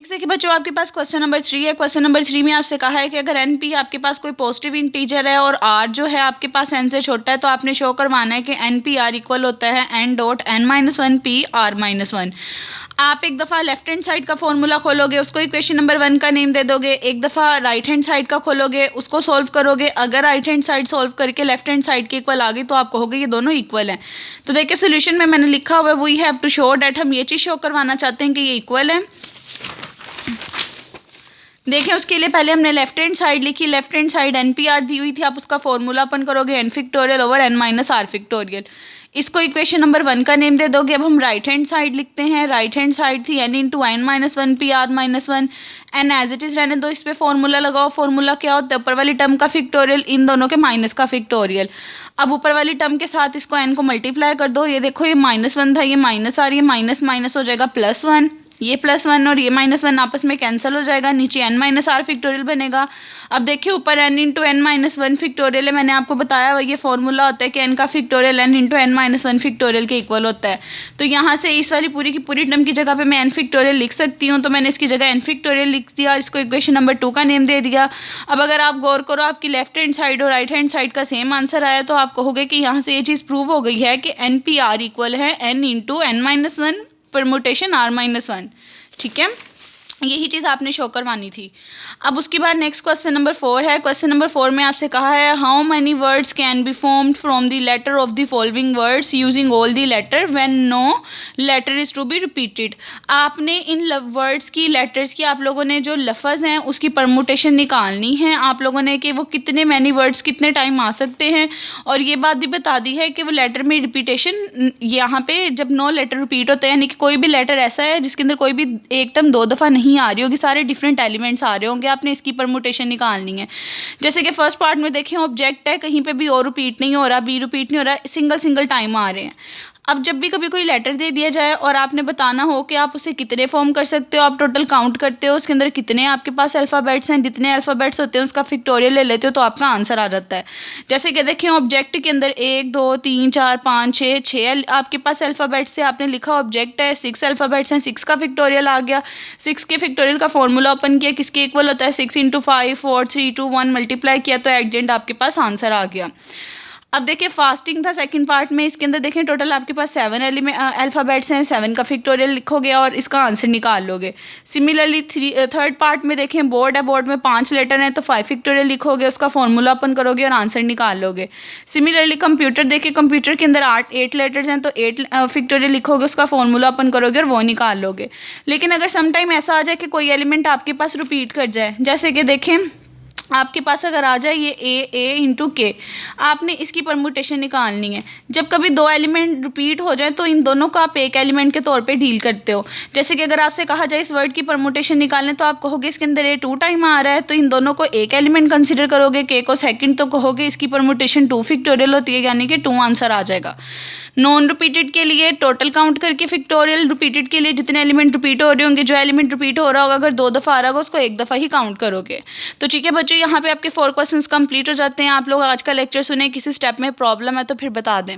जैसे कि बच्चों आपके पास क्वेश्चन नंबर 3 है। क्वेश्चन नंबर 3 में आपसे कहा है कि अगर एन पी आपके पास कोई पॉजिटिव इंटीजर है और आर जो है आपके पास एन से छोटा है, तो आपने शो करवाना है कि एन पी आर इक्वल होता है n dot n minus one P r minus one. आप एक दफ़ा लेफ्ट हैंड साइड का फॉर्मूला खोलोगे, उसको इक्वेशन नंबर 1 का नेम दे दोगे। एक दफ़ा राइट हैंड साइड का खोलोगे, उसको सॉल्व करोगे। अगर राइट हैंड साइड सॉल्व करके लेफ्ट हैंड साइड के इक्वल आ गई तो आप कहोगे ये दोनों इक्वल हैं। तो देखिए सोल्यूशन में मैंने लिखा हुआ है we have to show that, हम ये चीज़ शो करवाना चाहते हैं कि ये इक्वल है। देखें उसके लिए पहले हमने लेफ्ट हैंड साइड लिखी। Left hand side n P r दी हुई थी, आप उसका फॉर्मूला अपन करोगे n factorial over n minus r factorial. इसको इक्वेशन नंबर 1 का नेम दे दोगे। अब हम राइट हैंड साइड लिखते हैं। राइट हैंड साइड थी n into n minus one P r minus one. N as it is रहने दो, इस पर फॉर्मूला लगाओ। फॉर्मूला क्या होता है? ऊपर वाली टर्म का फिक्टोरियल, इन दोनों के माइनस का फिक्टोरियल। अब ऊपर वाली टर्म के साथ इसको एन को मल्टीप्लाई कर दो। ये देखो ये -1 था, ये माइनस आ रही है, माइनस माइनस हो जाएगा +1। ये +1 और ये -1 आपस में कैंसिल हो जाएगा, नीचे n माइनस आर फिक्टोरियल बनेगा। अब देखिए ऊपर n into n minus one factorial है, मैंने आपको बताया ये फॉर्मूला होता है कि n का factorial n into n minus one factorial के इक्वल होता है। तो यहाँ से इस वाली पूरी की पूरी टर्म की जगह पे मैं n फिक्टोरियल लिख सकती हूँ, तो मैंने इसकी जगह n फिक्टोरियल लिख दिया, इसको इक्वेशन नंबर 2 का नेम दे दिया। अब अगर आप गौर करो आपकी लेफ्ट हैंड साइड और राइट हैंड साइड का सेम आंसर आया, तो आप कहोगे कि यहाँ से ये चीज़ प्रूव हो गई है कि एन पी आर इक्वल है n into n minus one permutation r minus one. ठीक है, यही चीज़ आपने शो करवानी थी। अब उसके बाद नेक्स्ट क्वेश्चन नंबर 4 है। क्वेश्चन नंबर 4 में आपसे कहा है how many words can be formed from the letter of the following words using all the letter when no letter is to be repeated. आपने इन वर्ड्स की, लेटर्स की, आप लोगों ने जो लफ्ज़ हैं उसकी परमुटेशन निकालनी है आप लोगों ने कि वो कितने मैनी वर्ड्स कितने टाइम आ सकते हैं। और ये बात भी बता दी है कि वो लेटर में रिपीटेशन, यहाँ पे जब नो लेटर रिपीट होते हैं यानी कि कोई भी लेटर ऐसा है जिसके अंदर कोई भी एक टर्म 2 दफ़ा नहीं आ रही होगी, सारे डिफरेंट एलिमेंट्स आ रहे होंगे, आपने इसकी परमुटेशन निकालनी है। जैसे कि फर्स्ट पार्ट में देखें ऑब्जेक्ट है, कहीं पे भी ओ रिपीट नहीं हो रहा, बी रिपीट नहीं हो रहा, सिंगल सिंगल टाइम आ रहे हैं। अब जब भी कभी कोई लेटर दे दिया जाए और आपने बताना हो कि आप उसे कितने फॉर्म कर सकते हो, आप टोटल काउंट करते हो उसके अंदर कितने आपके पास अल्फ़ाबेट्स हैं, जितने अल्फ़ाबेट्स होते हैं उसका फिक्टोरियल ले लेते हो तो आपका आंसर आ जाता है। जैसे कि देखें ऑब्जेक्ट के अंदर 1 2 3 4 5 6 6 आपके पास अल्फ़ाबेट्स से आपने लिखा ऑब्जेक्ट है, 6 अल्फ़ाबेट्स हैं, 6 का फिक्टोरियल आ गया। 6 के फिक्टोरियल का फॉर्मूला ओपन किया, किसके इक्वल होता है? 6 इंटू 5 4 3 2 1 मल्टीप्लाई किया तो एग्जेंट आपके पास आंसर आ गया। अब देखिए फास्टिंग था सेकंड पार्ट में, इसके अंदर देखें टोटल आपके पास 7 अल्फ़ाबेट्स हैं, 7 का फिक्टोरियल लिखोगे और इसका आंसर निकाल लोगे। सिमिलरली थर्ड पार्ट में देखें बोर्ड है, बोर्ड में 5 लेटर हैं तो 5 फिक्टोरियल लिखोगे, उसका फॉर्मूला ओपन करोगे और आंसर निकाल लोगे। सिमिलरली कंप्यूटर देखिए, कंप्यूटर के अंदर 8 लेटर्स हैं तो 8 फिक्टोरियल लिखोगे, उसका फॉर्मूला ओपन करोगे और वो निकाल लोगे। लेकिन अगर समटाइम ऐसा आ जाए कि कोई एलिमेंट आपके पास रिपीट कर जाए, जैसे कि देखें आपके पास अगर आ जाए ये ए इंटू के, आपने इसकी परमुटेशन निकालनी है। जब कभी 2 एलिमेंट रिपीट हो जाए तो इन दोनों को आप एक एलिमेंट के तौर पे डील करते हो। जैसे कि अगर आपसे कहा जाए इस वर्ड की परमुटेशन निकालने, तो आप कहोगे इसके अंदर ए 2 टाइम आ रहा है तो इन दोनों को एक एलिमेंट कंसिडर करोगे, के को सेकंड, तो कहोगे इसकी परमुटेशन 2 फिक्टोरियल होती है यानी कि 2 आंसर आ जाएगा। नॉन रिपीटेड के लिए टोटल काउंट करके फिक्टोरियल, रिपीटेड के लिए जितने एलिमेंट रिपीट हो रहे होंगे, जो एलिमेंट रिपीट हो रहा होगा अगर 2 दफ़ा आ रहा होगा उसको 1 दफ़ा ही काउंट करोगे। तो ठीक है बच्चों, यहाँ पे आपके 4 क्वेश्चंस कंप्लीट हो जाते हैं। आप लोग आज का लेक्चर सुने, किसी स्टेप में प्रॉब्लम है तो फिर बता दें।